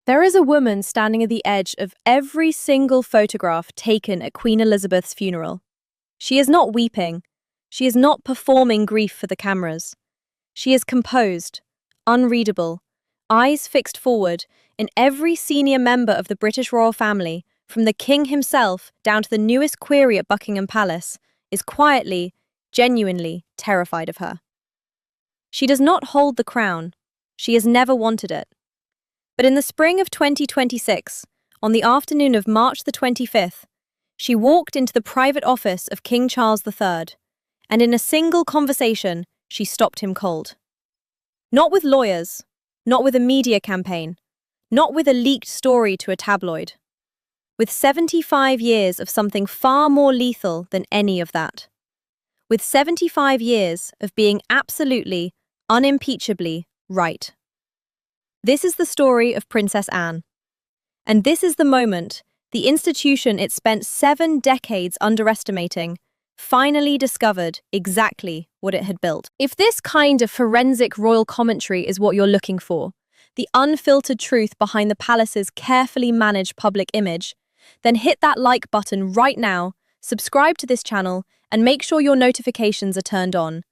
There is a woman standing at the edge of every single photograph taken at Queen Elizabeth's funeral. She is not weeping. She is not performing grief for the cameras. She is composed, unreadable, eyes fixed forward, and every senior member of the British royal family, from the king himself down to the newest query at Buckingham Palace, is quietly, genuinely terrified of her. She does not hold the crown. She has never wanted it. But in the spring of 2026, on the afternoon of March the 25th, she walked into the private office of King Charles III, and in a single conversation, she stopped him cold. Not with lawyers, not with a media campaign, not with a leaked story to a tabloid. With 75 years of something far more lethal than any of that. With 75 years of being absolutely, unimpeachably right. This is the story of Princess Anne. And this is the moment the institution it spent 7 decades underestimating finally discovered exactly what it had built. If this kind of forensic royal commentary is what you're looking for, the unfiltered truth behind the palace's carefully managed public image, then hit that like button right now, subscribe to this channel, and make sure your notifications are turned on.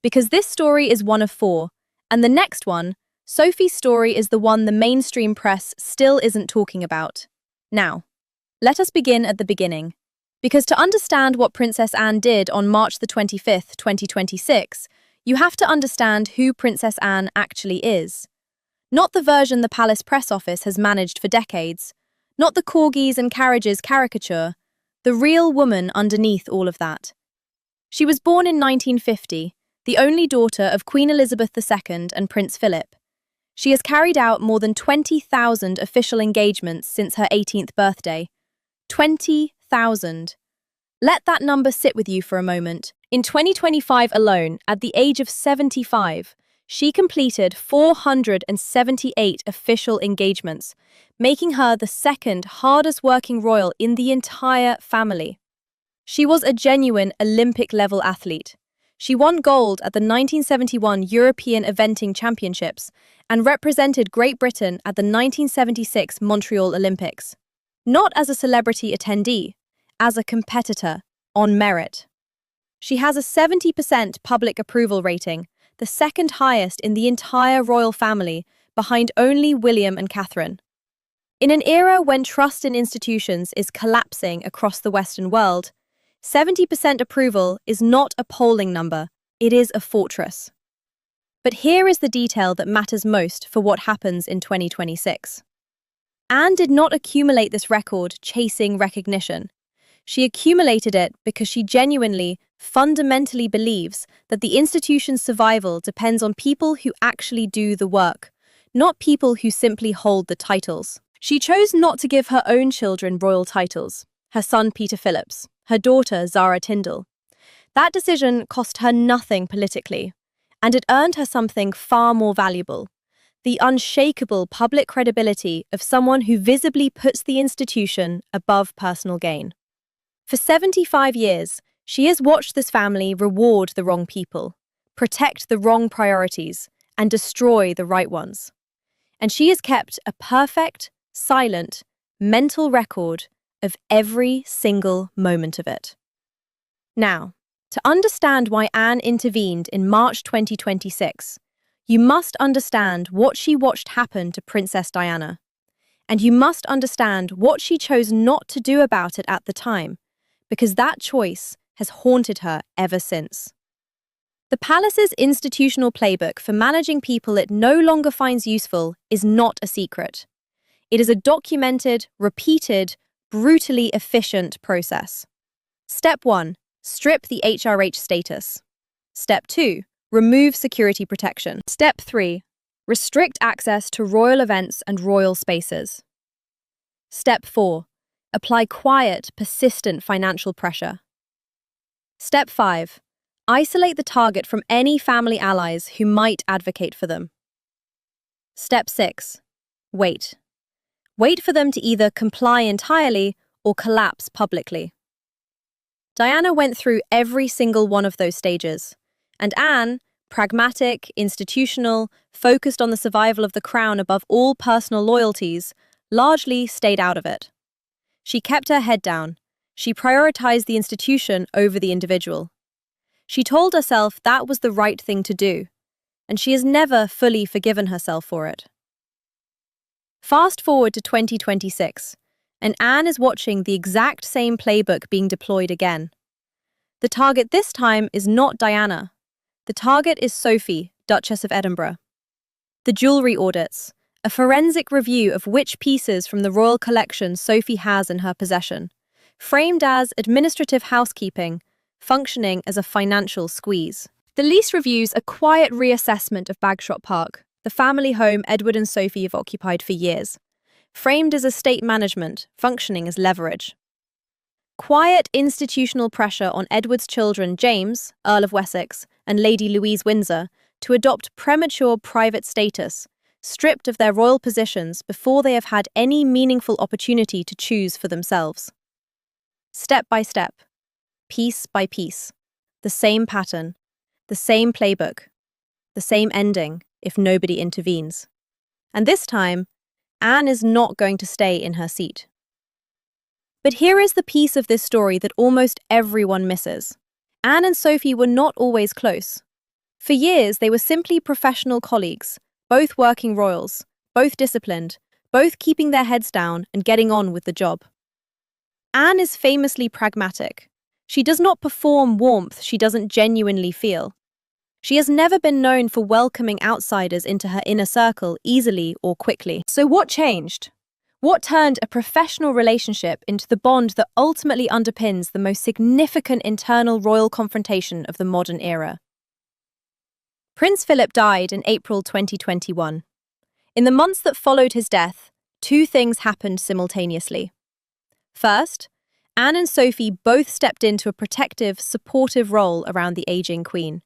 Because this story is one of 4, and the next one, Sophie's story, is the one the mainstream press still isn't talking about. Now, let us begin at the beginning. Because to understand what Princess Anne did on March the 25th, 2026, you have to understand who Princess Anne actually is. Not the version the palace press office has managed for decades, not the corgis and carriages caricature, the real woman underneath all of that. She was born in 1950, the only daughter of Queen Elizabeth II and Prince Philip. She has carried out more than 20,000 official engagements since her 18th birthday. 20,000. Let that number sit with you for a moment. In 2025 alone, at the age of 75, she completed 478 official engagements, making her the second hardest working royal in the entire family. She was a genuine Olympic-level athlete. She won gold at the 1971 European Eventing Championships and represented Great Britain at the 1976 Montreal Olympics. Not as a celebrity attendee, as a competitor, on merit. She has a 70% public approval rating, the second highest in the entire royal family, behind only William and Catherine. In an era when trust in institutions is collapsing across the Western world, 70% approval is not a polling number, it is a fortress. But here is the detail that matters most for what happens in 2026. Anne did not accumulate this record chasing recognition. She accumulated it because she genuinely, fundamentally believes that the institution's survival depends on people who actually do the work, not people who simply hold the titles. She chose not to give her own children royal titles, her son Peter Phillips, her daughter Zara Tindall. That decision cost her nothing politically, and it earned her something far more valuable: the unshakable public credibility of someone who visibly puts the institution above personal gain. For 75 years, she has watched this family reward the wrong people, protect the wrong priorities, and destroy the right ones. And she has kept a perfect, silent, mental record of every single moment of it. Now, to understand why Anne intervened in March 2026, you must understand what she watched happen to Princess Diana. And you must understand what she chose not to do about it at the time, because that choice has haunted her ever since. The palace's institutional playbook for managing people it no longer finds useful is not a secret. It is a documented, repeated, brutally efficient process. Step 1. Strip the HRH status. Step 2. Remove security protection. Step 3. Restrict access to royal events and royal spaces. Step 4. Apply quiet, persistent financial pressure. Step 5. Isolate the target from any family allies who might advocate for them. Step 6. Wait. Wait for them to either comply entirely or collapse publicly. Diana went through every single one of those stages, and Anne, Pragmatic, institutional, focused on the survival of the crown above all personal loyalties, largely stayed out of it. She kept her head down. She prioritized the institution over the individual. She told herself that was the right thing to do, and she has never fully forgiven herself for it. Fast forward to 2026, and Anne is watching the exact same playbook being deployed again. The target this time is not Diana. The target is Sophie, Duchess of Edinburgh. The jewellery audits, a forensic review of which pieces from the royal collection Sophie has in her possession, framed as administrative housekeeping, functioning as a financial squeeze. The lease reviews a quiet reassessment of Bagshot Park, the family home Edward and Sophie have occupied for years, framed as estate management, functioning as leverage. Quiet institutional pressure on Edward's children James, Earl of Wessex, and Lady Louise Windsor to adopt premature private status, stripped of their royal positions before they have had any meaningful opportunity to choose for themselves. Step by step, piece by piece, the same pattern, the same playbook, the same ending if nobody intervenes. And this time, Anne is not going to stay in her seat. But here is the piece of this story that almost everyone misses. Anne and Sophie were not always close. For years, they were simply professional colleagues, both working royals, both disciplined, both keeping their heads down and getting on with the job. Anne is famously pragmatic. She does not perform warmth she doesn't genuinely feel. She has never been known for welcoming outsiders into her inner circle easily or quickly. So what changed? What turned a professional relationship into the bond that ultimately underpins the most significant internal royal confrontation of the modern era? Prince Philip died in April 2021. In the months that followed his death, two things happened simultaneously. First, Anne and Sophie both stepped into a protective, supportive role around the aging Queen.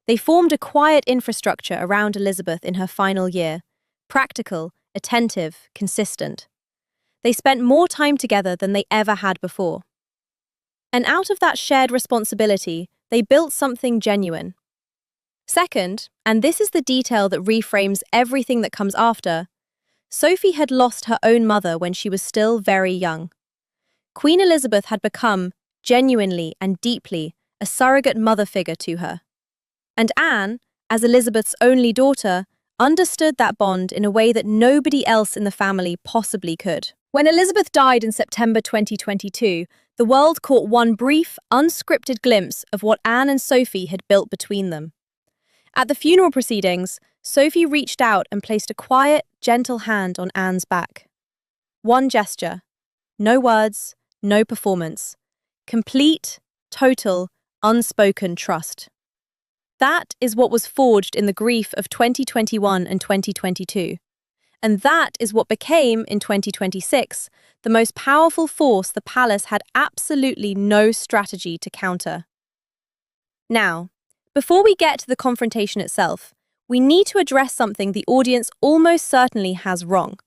They formed a quiet infrastructure around Elizabeth in her final year, practical, attentive, consistent. They spent more time together than they ever had before. And out of that shared responsibility, they built something genuine. Second, and this is the detail that reframes everything that comes after, Sophie had lost her own mother when she was still very young. Queen Elizabeth had become, genuinely and deeply, a surrogate mother figure to her. And Anne, as Elizabeth's only daughter, understood that bond in a way that nobody else in the family possibly could. When Elizabeth died in September 2022, the world caught one brief, unscripted glimpse of what Anne and Sophie had built between them. At the funeral proceedings, Sophie reached out and placed a quiet, gentle hand on Anne's back. One gesture. No words, no performance. Complete, total, unspoken trust. That is what was forged in the grief of 2021 and 2022. And that is what became, in 2026, the most powerful force the palace had absolutely no strategy to counter. Now, before we get to the confrontation itself, we need to address something the audience almost certainly has wrong.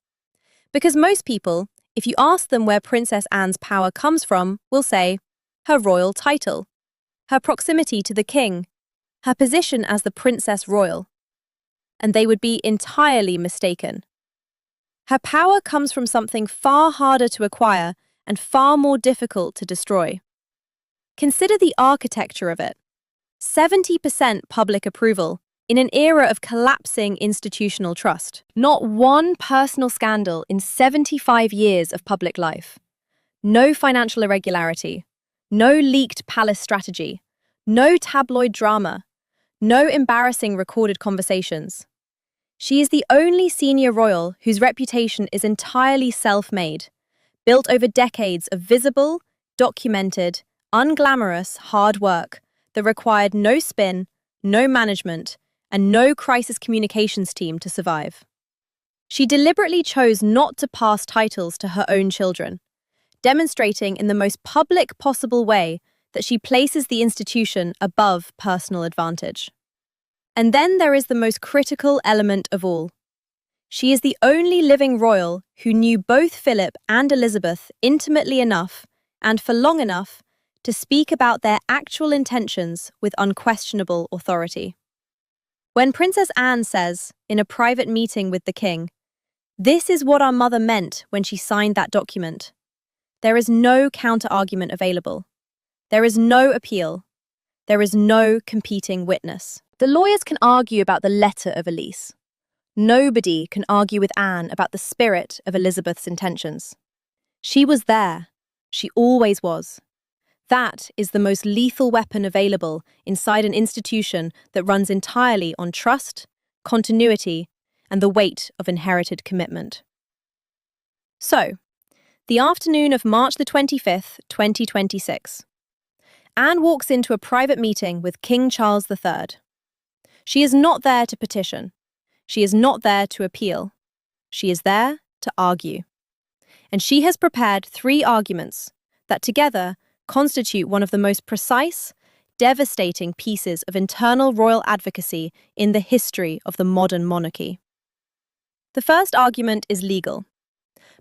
Because most people, if you ask them where Princess Anne's power comes from, will say, her royal title, her proximity to the king, her position as the Princess Royal. And they would be entirely mistaken. Her power comes from something far harder to acquire and far more difficult to destroy. Consider the architecture of it. 70% public approval in an era of collapsing institutional trust. Not one personal scandal in 75 years of public life. No financial irregularity. No leaked palace strategy. No tabloid drama. No embarrassing recorded conversations. She is the only senior royal whose reputation is entirely self-made, built over decades of visible, documented, unglamorous hard work that required no spin, no management, and no crisis communications team to survive. She deliberately chose not to pass titles to her own children, demonstrating in the most public possible way that she places the institution above personal advantage. And then there is the most critical element of all. She is the only living royal who knew both Philip and Elizabeth intimately enough and for long enough to speak about their actual intentions with unquestionable authority. When Princess Anne says, in a private meeting with the king, "This is what our mother meant when she signed that document," there is no counter-argument available. There is no appeal. There is no competing witness. The lawyers can argue about the letter of a lease. Nobody can argue with Anne about the spirit of Elizabeth's intentions. She was there. She always was. That is the most lethal weapon available inside an institution that runs entirely on trust, continuity, and the weight of inherited commitment. So, the afternoon of March the 25th, 2026. Anne walks into a private meeting with King Charles III. She is not there to petition. She is not there to appeal. She is there to argue. And she has prepared 3 arguments that together constitute one of the most precise, devastating pieces of internal royal advocacy in the history of the modern monarchy. The first argument is legal.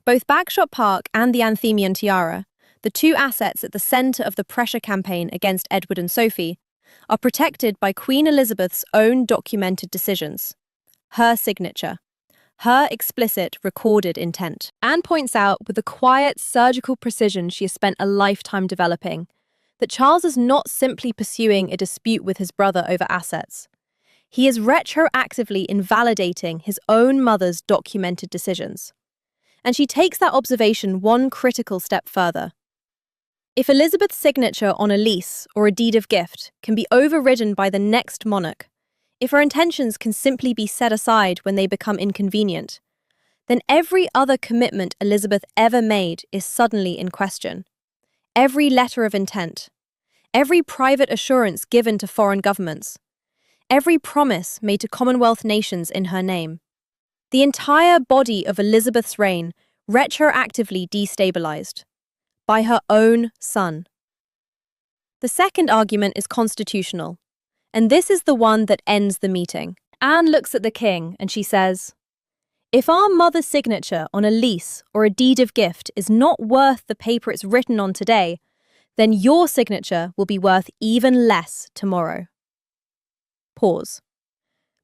Both Bagshot Park and the Anthemian Tiara, the 2 assets at the centre of the pressure campaign against Edward and Sophie, are protected by Queen Elizabeth's own documented decisions. Her signature. Her explicit, recorded intent. Anne points out with the quiet, surgical precision she has spent a lifetime developing, that Charles is not simply pursuing a dispute with his brother over assets. He is retroactively invalidating his own mother's documented decisions. And she takes that observation one critical step further. If Elizabeth's signature on a lease or a deed of gift can be overridden by the next monarch, if her intentions can simply be set aside when they become inconvenient, then every other commitment Elizabeth ever made is suddenly in question. Every letter of intent, every private assurance given to foreign governments, every promise made to Commonwealth nations in her name. The entire body of Elizabeth's reign retroactively destabilized by her own son. The second argument is constitutional, and this is the one that ends the meeting. Anne looks at the king and she says, "If our mother's signature on a lease or a deed of gift is not worth the paper it's written on today, then your signature will be worth even less tomorrow." Pause.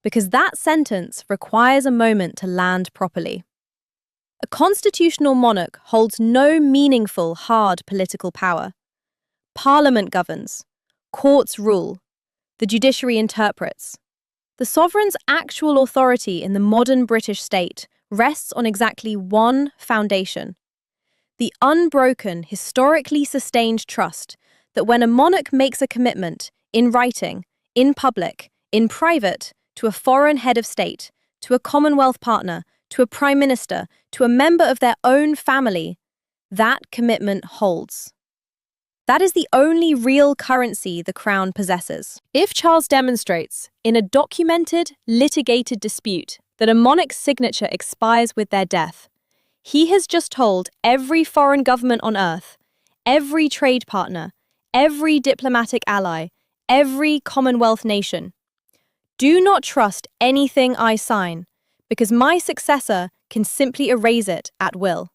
Because that sentence requires a moment to land properly. A constitutional monarch holds no meaningful, hard political power. Parliament governs. Courts rule. The judiciary interprets. The sovereign's actual authority in the modern British state rests on exactly one foundation: the unbroken, historically sustained trust that when a monarch makes a commitment, in writing, in public, in private, to a foreign head of state, to a Commonwealth partner, to a prime minister, to a member of their own family, that commitment holds. That is the only real currency the crown possesses. If Charles demonstrates, in a documented, litigated dispute, that a monarch's signature expires with their death, he has just told every foreign government on earth, every trade partner, every diplomatic ally, every Commonwealth nation, "Do not trust anything I sign, because my successor can simply erase it at will."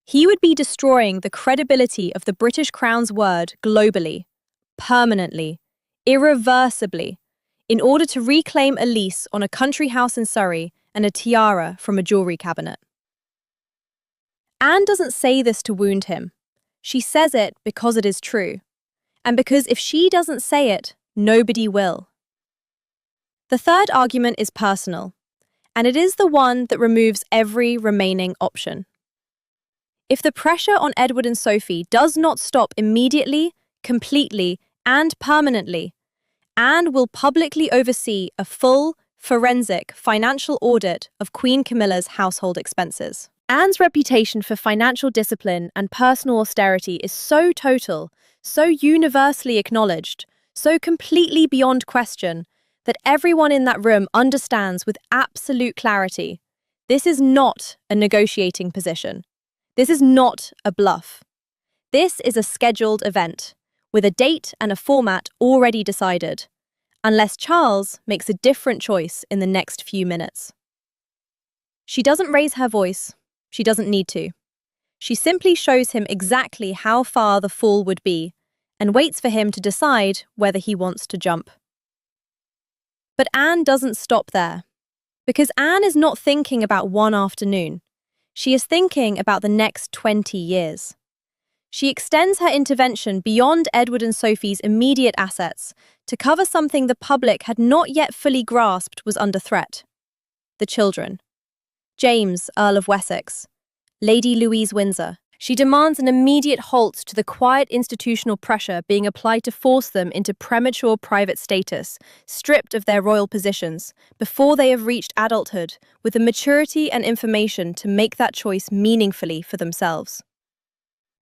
He would be destroying the credibility of the British Crown's word globally, permanently, irreversibly, in order to reclaim a lease on a country house in Surrey and a tiara from a jewellery cabinet. Anne doesn't say this to wound him. She says it because it is true, and because if she doesn't say it, nobody will. The third argument is personal, and it is the one that removes every remaining option. If the pressure on Edward and Sophie does not stop immediately, completely, and permanently, Anne will publicly oversee a full, forensic financial audit of Queen Camilla's household expenses. Anne's reputation for financial discipline and personal austerity is so total, so universally acknowledged, so completely beyond question, that everyone in that room understands with absolute clarity, this is not a negotiating position. This is not a bluff. This is a scheduled event, with a date and a format already decided, unless Charles makes a different choice in the next few minutes. She doesn't raise her voice. She doesn't need to. She simply shows him exactly how far the fall would be, and waits for him to decide whether he wants to jump. But Anne doesn't stop there. Because Anne is not thinking about one afternoon. She is thinking about the next 20 years. She extends her intervention beyond Edward and Sophie's immediate assets to cover something the public had not yet fully grasped was under threat. The children. James, Earl of Wessex. Lady Louise Windsor. She demands an immediate halt to the quiet institutional pressure being applied to force them into premature private status, stripped of their royal positions, before they have reached adulthood, with the maturity and information to make that choice meaningfully for themselves.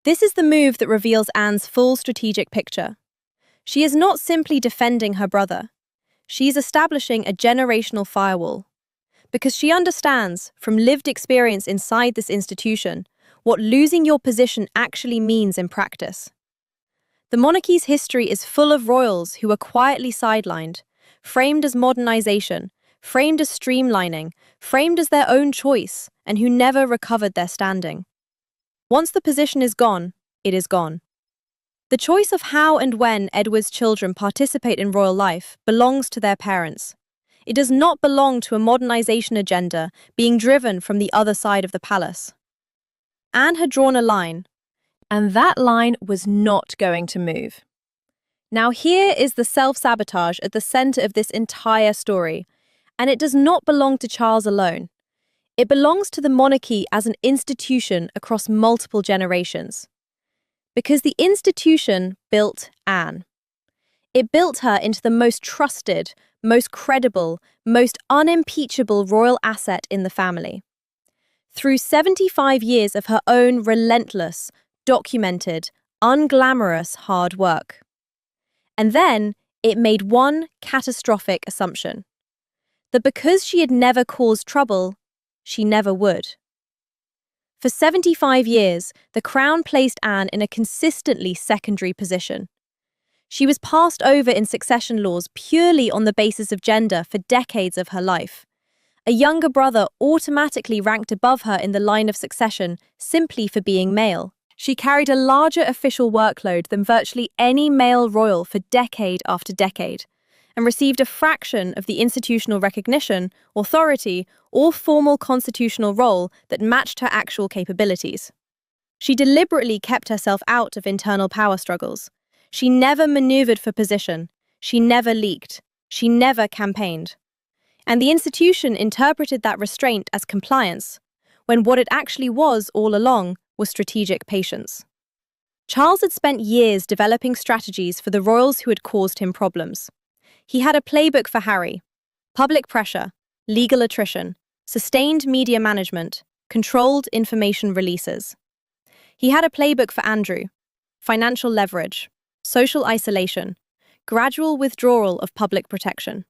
This is the move that reveals Anne's full strategic picture. She is not simply defending her brother. She is establishing a generational firewall. Because she understands, from lived experience inside this institution, what losing your position actually means in practice. The monarchy's history is full of royals who were quietly sidelined, framed as modernization, framed as streamlining, framed as their own choice, and who never recovered their standing. Once the position is gone, it is gone. The choice of how and when Edward's children participate in royal life belongs to their parents. It does not belong to a modernization agenda being driven from the other side of the palace. Anne had drawn a line, and that line was not going to move. Now here is the self-sabotage at the center of this entire story, and it does not belong to Charles alone. It belongs to the monarchy as an institution across multiple generations. Because the institution built Anne. It built her into the most trusted, most credible, most unimpeachable royal asset in the family. Through 75 years of her own relentless, documented, unglamorous hard work. And then it made one catastrophic assumption. That because she had never caused trouble, she never would. For 75 years, the Crown placed Anne in a consistently secondary position. She was passed over in succession laws purely on the basis of gender for decades of her life. A younger brother automatically ranked above her in the line of succession simply for being male. She carried a larger official workload than virtually any male royal for decade after decade, and received a fraction of the institutional recognition, authority, or formal constitutional role that matched her actual capabilities. She deliberately kept herself out of internal power struggles. She never maneuvered for position. She never leaked. She never campaigned. And the institution interpreted that restraint as compliance, when what it actually was all along was strategic patience. Charles had spent years developing strategies for the royals who had caused him problems. He had a playbook for Harry: public pressure, legal attrition, sustained media management, controlled information releases. He had a playbook for Andrew: financial leverage, social isolation, gradual withdrawal of public protection.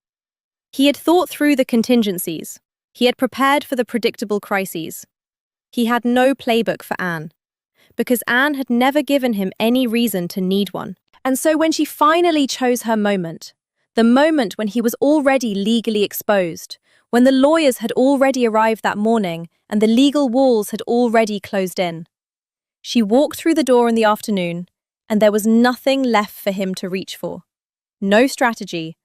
He had thought through the contingencies. He had prepared for the predictable crises. He had no playbook for Anne, because Anne had never given him any reason to need one. And so when she finally chose her moment, the moment when he was already legally exposed, when the lawyers had already arrived that morning and the legal walls had already closed in, she walked through the door in the afternoon, and there was nothing left for him to reach for. No strategy,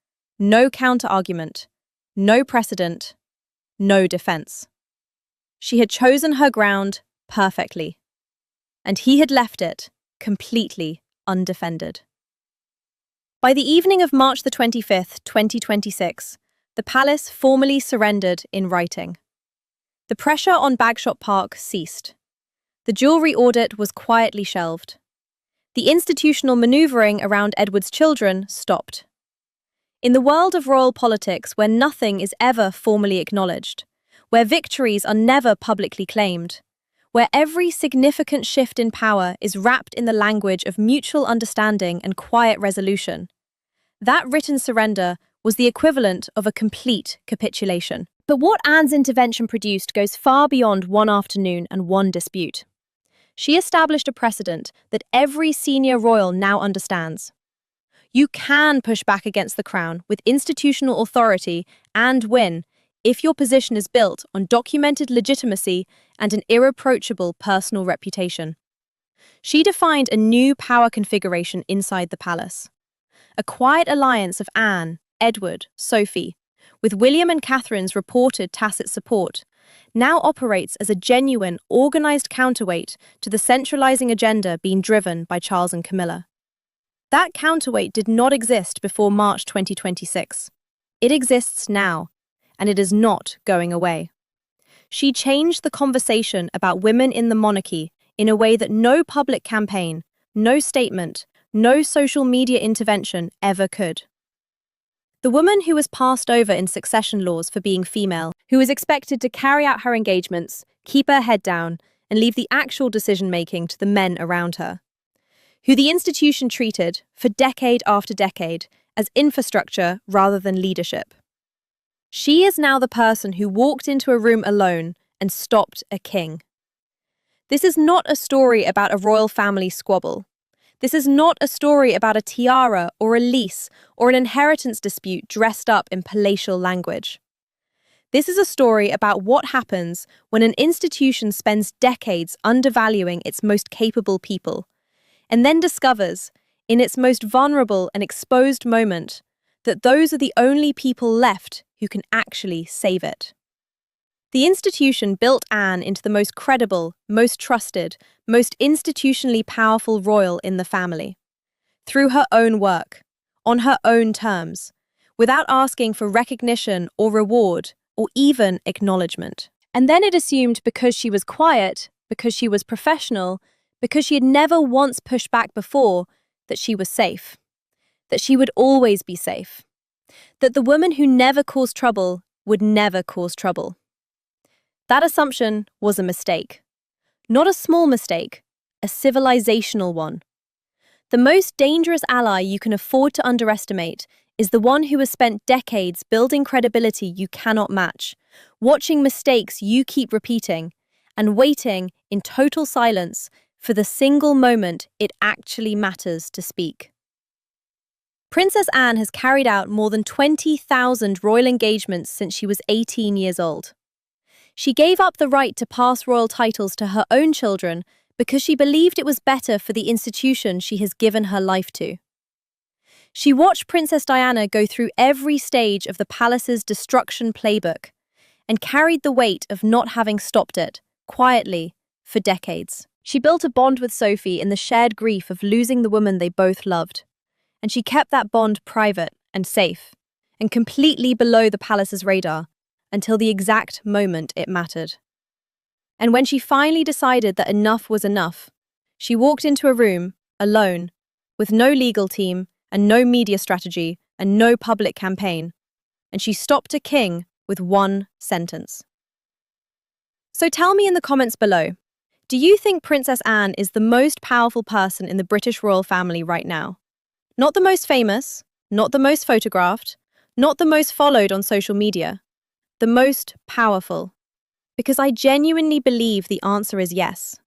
no counter-argument, no precedent, no defense. She had chosen her ground perfectly, and he had left it completely undefended. By the evening of March the 25th, 2026, the palace formally surrendered in writing. The pressure on Bagshot Park ceased. The jewellery audit was quietly shelved. The institutional manoeuvring around Edward's children stopped. In the world of royal politics, where nothing is ever formally acknowledged, where victories are never publicly claimed, where every significant shift in power is wrapped in the language of mutual understanding and quiet resolution, that written surrender was the equivalent of a complete capitulation. But what Anne's intervention produced goes far beyond one afternoon and one dispute. She established a precedent that every senior royal now understands. You can push back against the crown with institutional authority and win if your position is built on documented legitimacy and an irreproachable personal reputation. She defined a new power configuration inside the palace. A quiet alliance of Anne, Edward, Sophie, with William and Catherine's reported tacit support, now operates as a genuine, organised counterweight to the centralising agenda being driven by Charles and Camilla. That counterweight did not exist before March 2026. It exists now, and it is not going away. She changed the conversation about women in the monarchy in a way that no public campaign, no statement, no social media intervention ever could. The woman who was passed over in succession laws for being female, who was expected to carry out her engagements, keep her head down, and leave the actual decision-making to the men around her. Who the institution treated, for decade after decade, as infrastructure rather than leadership. She is now the person who walked into a room alone and stopped a king. This is not a story about a royal family squabble. This is not a story about a tiara or a lease or an inheritance dispute dressed up in palatial language. This is a story about what happens when an institution spends decades undervaluing its most capable people, and then discovers, in its most vulnerable and exposed moment, that those are the only people left who can actually save it. The institution built Anne into the most credible, most trusted, most institutionally powerful royal in the family. Through her own work, on her own terms, without asking for recognition or reward or even acknowledgement. And then it assumed because she was quiet, because she was professional, because she had never once pushed back before, that she was safe. That she would always be safe. That the woman who never caused trouble would never cause trouble. That assumption was a mistake. Not a small mistake, a civilizational one. The most dangerous ally you can afford to underestimate is the one who has spent decades building credibility you cannot match, watching mistakes you keep repeating, and waiting in total silence for the single moment it actually matters to speak. Princess Anne has carried out more than 20,000 royal engagements since she was 18 years old. She gave up the right to pass royal titles to her own children because she believed it was better for the institution she has given her life to. She watched Princess Diana go through every stage of the palace's destruction playbook and carried the weight of not having stopped it, quietly, for decades. She built a bond with Sophie in the shared grief of losing the woman they both loved, and she kept that bond private and safe, and completely below the palace's radar, until the exact moment it mattered. And when she finally decided that enough was enough, she walked into a room, alone, with no legal team and no media strategy and no public campaign, and she stopped a king with one sentence. So tell me in the comments below, do you think Princess Anne is the most powerful person in the British royal family right now? Not the most famous, not the most photographed, not the most followed on social media, the most powerful, because I genuinely believe the answer is yes.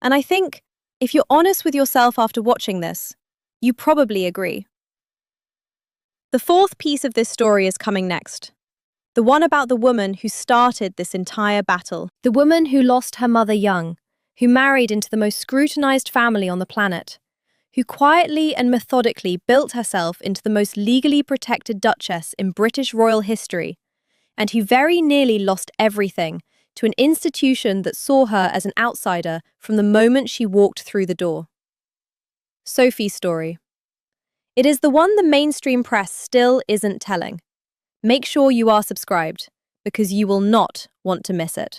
And I think, if you're honest with yourself after watching this, you probably agree. The fourth piece of this story is coming next. The one about the woman who started this entire battle. The woman who lost her mother young, who married into the most scrutinized family on the planet, who quietly and methodically built herself into the most legally protected duchess in British royal history, and who very nearly lost everything to an institution that saw her as an outsider from the moment she walked through the door. Sophie's story. It is the one the mainstream press still isn't telling. Make sure you are subscribed, because you will not want to miss it.